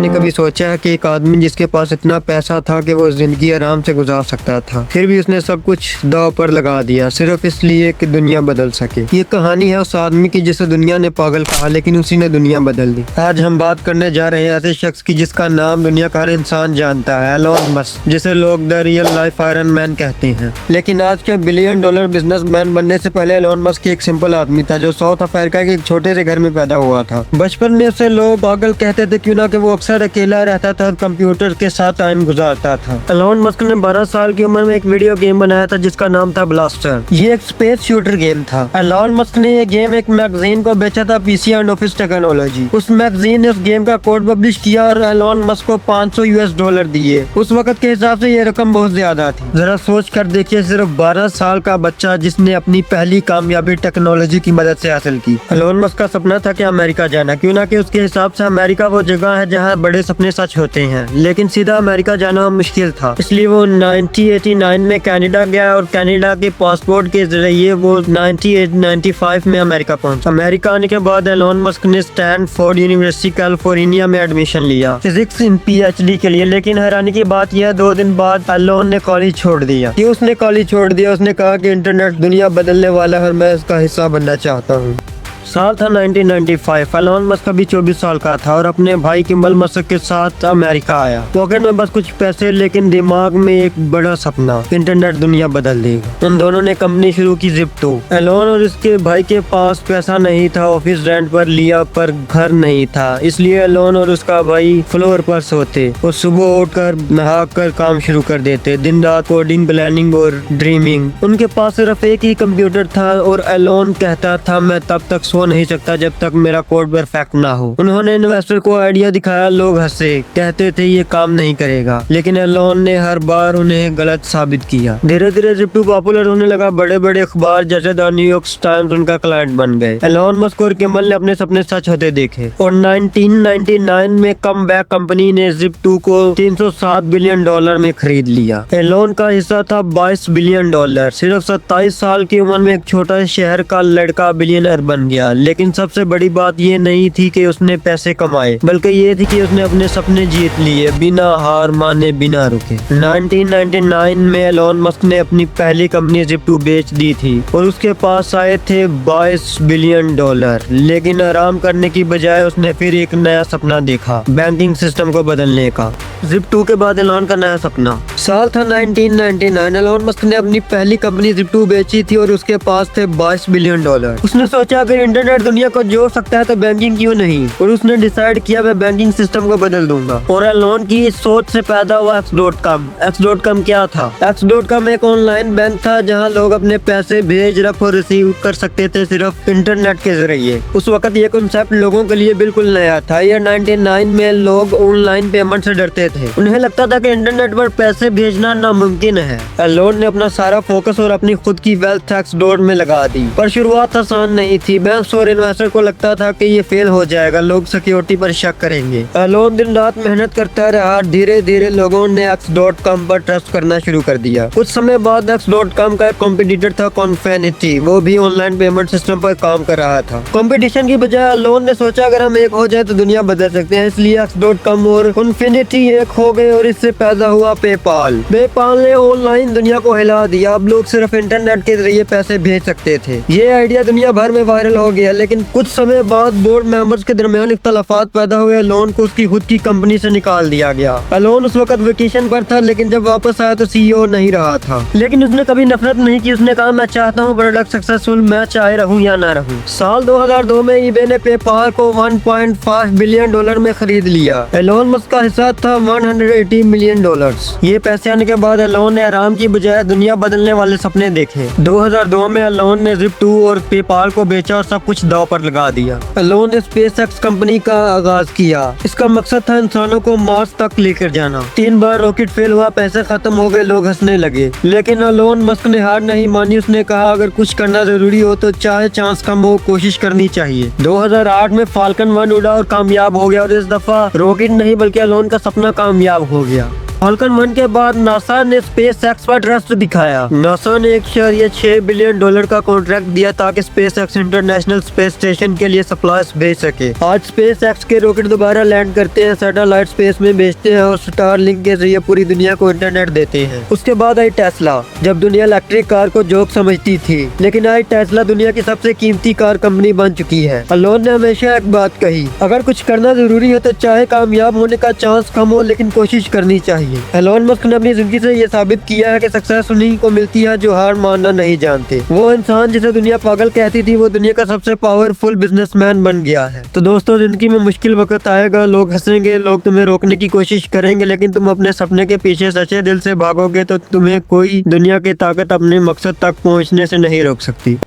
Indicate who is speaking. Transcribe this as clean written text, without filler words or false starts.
Speaker 1: आपने कभी सोचा है कि एक आदमी जिसके पास इतना पैसा था कि वो जिंदगी आराम से गुजार सकता था, फिर भी उसने सब कुछ दांव पर लगा दिया सिर्फ इसलिए कि दुनिया बदल सके। ये कहानी है उस आदमी की जिसे दुनिया ने पागल कहा, लेकिन उसी ने दुनिया बदल दी। आज हम बात करने जा रहे हैं ऐसे शख्स की जिसका नाम दुनिया का हर इंसान जानता है, एलोन मस्क, जिसे लोग the real life iron man कहते हैं। लेकिन आज के $1 बिलियन बिजनेसमैन बनने से पहले एलोन मस्क एक सिंपल आदमी था जो साउथ अफ्रीका के एक छोटे से घर में पैदा हुआ था। बचपन में उसे लोग पागल कहते थे, क्यों ना कि वो अक्सर अकेला रहता था और कंप्यूटर के साथ टाइम गुजारता था। एलोन मस्क ने 12 साल की उम्र में एक वीडियो गेम बनाया था जिसका नाम था ब्लास्टर। ये एक स्पेस शूटर गेम था। एलोन मस्क ने ये गेम एक मैगजीन को बेचा था, पीसी एंड ऑफिस टेक्नोलॉजी। उस मैगजीन ने उस गेम का कोड पब्लिश किया और एलोन मस्क को $500 दिए। उस वक्त के हिसाब से ये रकम बहुत ज्यादा थी। जरा सोच कर देखिए, सिर्फ 12 साल का बच्चा जिसने अपनी पहली कामयाबी टेक्नोलॉजी की मदद से हासिल की। एलोन मस्क का सपना था कि अमेरिका जाना, क्यों ना कि उसके हिसाब से अमेरिका वो जगह है जहाँ बड़े सपने सच होते हैं। लेकिन सीधा अमेरिका जाना मुश्किल था, इसलिए वो 1989 में कनाडा गया और कनाडा के पासपोर्ट के जरिए वो 1995 में अमेरिका पहुंचा। अमेरिका आने के बाद एलोन मस्क ने स्टैनफोर्ड यूनिवर्सिटी कैलिफोर्निया में एडमिशन लिया फिजिक्स इन PhD के लिए। लेकिन हैरानी की बात यह 2 दिन बाद एलोन ने कॉलेज छोड़ दिया। क्यों उसने कॉलेज छोड़ दिया? उसने कहा कि इंटरनेट दुनिया बदलने वाला है और मैं इसका हिस्सा बनना चाहता हूँ। साल था 1995। एलोन मस्क अभी 24 साल का था और अपने भाई किम्बल मस्क के साथ अमेरिका आया। पॉकेट में बस कुछ पैसे, लेकिन दिमाग में एक बड़ा सपना, इंटरनेट दुनिया बदल देगा। उन दोनों ने कंपनी शुरू की Zip2। एलोन और उसके भाई के पास पैसा नहीं था, ऑफिस रेंट पर लिया पर घर नहीं था, इसलिए एलोन और उसका भाई फ्लोर पर सोते। वो सुबह उठकर नहा कर काम शुरू कर देते, दिन रात कोडिंग, प्लानिंग और ड्रीमिंग। उनके पास सिर्फ एक ही कंप्यूटर था और एलोन कहता था, मैं तब तक सो नहीं सकता जब तक मेरा कोड परफेक्ट ना हो। उन्होंने इन्वेस्टर को आइडिया दिखाया, लोग हंसे, कहते थे ये काम नहीं करेगा, लेकिन एलोन ने हर बार उन्हें गलत साबित किया। धीरे धीरे Zip2 पॉपुलर होने लगा। बड़े बड़े अखबार जैसे द न्यूयॉर्क टाइम्स उनका क्लाइंट बन गए। एलोन मस्क और किम्बल ने अपने सपने सच होते देखे और 1999 में कमबैक कंपनी ने Zip2 को $307 बिलियन में खरीद लिया। एलोन का हिस्सा था $22 बिलियन। सिर्फ 27 साल की उम्र में एक छोटा शहर का लड़का बिलियनर बन गया। लेकिन सबसे बड़ी बात ये नहीं थी कि उसने पैसे कमाए, बल्कि ये थी कि उसने अपने सपने जीत लिए, बिना हार माने, बिना रुके। 1999 में एलोन मस्क ने अपनी पहली कंपनी Zip2 बेच दी थी और उसके पास आए थे $22 बिलियन। लेकिन आराम करने की बजाय उसने फिर एक नया सपना देखा, बैंकिंग सिस्टम को बदलने का। Zip2 के बाद एलोन का नया सपना। साल था 1999। एलोन मस्क ने अपनी पहली कंपनी Zip2 बेची थी और उसके पास थे $22 बिलियन। उसने सोचा अगर इंटरनेट दुनिया को जोड़ सकता है तो बैंकिंग क्यों नहीं, और उसने डिसाइड किया मैं बैंकिंग सिस्टम को बदल दूंगा। और एलोन की इस सोच से पैदा हुआ X.com। X.com क्या था? X.com एक ऑनलाइन बैंक था जहां लोग अपने पैसे भेज, रख और रिसीव कर सकते थे सिर्फ इंटरनेट के जरिए। उस वक्त ये कॉन्सेप्ट लोगों के लिए बिल्कुल नया था। ये 99 में लोग ऑनलाइन पेमेंट से डरते थे। उन्हें लगता था कि इंटरनेट पर पैसे भेजना नामुमकिन है। एलोन ने अपना सारा फोकस और अपनी खुद की वेल्थ X.com में लगा दी। पर शुरुआत आसान नहीं थी। बैंक और इन्वेस्टर को लगता था कि ये फेल हो जाएगा, लोग सिक्योरिटी पर शक करेंगे। एलोन दिन रात मेहनत करता रहा। धीरे धीरे लोगों ने X.com पर ट्रस्ट करना शुरू कर दिया। कुछ समय बाद X.com का एक कॉम्पिटिटर था Confinity, वो भी ऑनलाइन पेमेंट सिस्टम पर काम कर रहा था। कंपटीशन की बजाय एलोन ने सोचा अगर हम एक हो जाए तो दुनिया बदल सकते हैं, इसलिए X.com और Confinity एक हो गए और इससे पैदा हुआ पेपाल। पेपाल ने ऑनलाइन दुनिया को हिला दिया। अब लोग सिर्फ इंटरनेट के जरिए पैसे भेज सकते थे। ये आइडिया दुनिया भर में वायरल हो गया। लेकिन कुछ समय बाद बोर्ड मेंबर्स के दरमियान इख्तलाफात पैदा हुए। एलोन को उसकी खुद की कंपनी से निकाल दिया गया। एलोन उस वक्त वेकेशन पर था, लेकिन जब वापस आया तो CEO नहीं रहा था। लेकिन उसने कभी नफरत नहीं की। उसने कहा मैं चाहता हूँ प्रोडक्ट सक्सेसफुल, मैं चाहे रहूँ या ना रहूँ। साल 2002 में eBay ने पेपाल को $1.5 बिलियन में खरीद लिया। एलोन मस्क का हिस्सा था $180 मिलियन। ये पैसे आने के बाद एलोन ने आराम की बजाय दुनिया बदलने वाले सपने देखे। 2002 में एलोन ने Zip2 और पेपाल को बेचा और सब कुछ दांव पर लगा दिया। एलोन ने SpaceX कंपनी का आगाज किया। इसका मकसद था इंसानों को मार्स तक लेकर जाना। 3 बार रॉकेट फेल हुआ, पैसे खत्म हो गए, लोग हंसने लगे। लेकिन एलोन मस्क ने हार नहीं मानी। उसने कहा अगर कुछ करना जरूरी हो तो चाहे चांस कम हो, कोशिश करनी चाहिए। 2008 में फाल्कन 1 उड़ा और कामयाब हो गया और इस दफा रॉकेट नहीं बल्कि एलोन का सपना कामयाब हो गया। फाल्कन 1 के बाद नासा ने स्पेस एक्स पर ट्रस्ट दिखाया। नासा ने $1.6 बिलियन का कॉन्ट्रैक्ट दिया ताकि space x international space station के लिए सप्लाईज भेज सके। आज स्पेस एक्स के रॉकेट दोबारा लैंड करते हैं, सैटेलाइट स्पेस में भेजते हैं और स्टारलिंक के जरिए पूरी दुनिया को इंटरनेट देते हैं। उसके बाद आई टेस्ला। जब दुनिया इलेक्ट्रिक कार को जोक समझती थी, लेकिन आज टेस्ला दुनिया की सबसे कीमती कार कंपनी बन चुकी है। एलोन ने हमेशा एक बात कही, अगर कुछ करना जरूरी हो तो चाहे कामयाब होने का चांस कम हो लेकिन कोशिश करनी चाहिए। एलोन मस्क ने अपनी जिंदगी से ये साबित किया है कि सक्सेस उन्हीं को मिलती है जो हार मानना नहीं जानते। वो इंसान जिसे दुनिया पागल कहती थी, वो दुनिया का सबसे पावरफुल बिजनेसमैन बन गया है। तो दोस्तों, जिंदगी में मुश्किल वक्त आएगा, लोग हंसेंगे, लोग तुम्हें रोकने की कोशिश करेंगे, लेकिन तुम अपने सपने के पीछे सच्चे दिल से भागोगे तो तुम्हें कोई दुनिया की ताकत अपने मकसद तक पहुंचने से नहीं रोक सकती।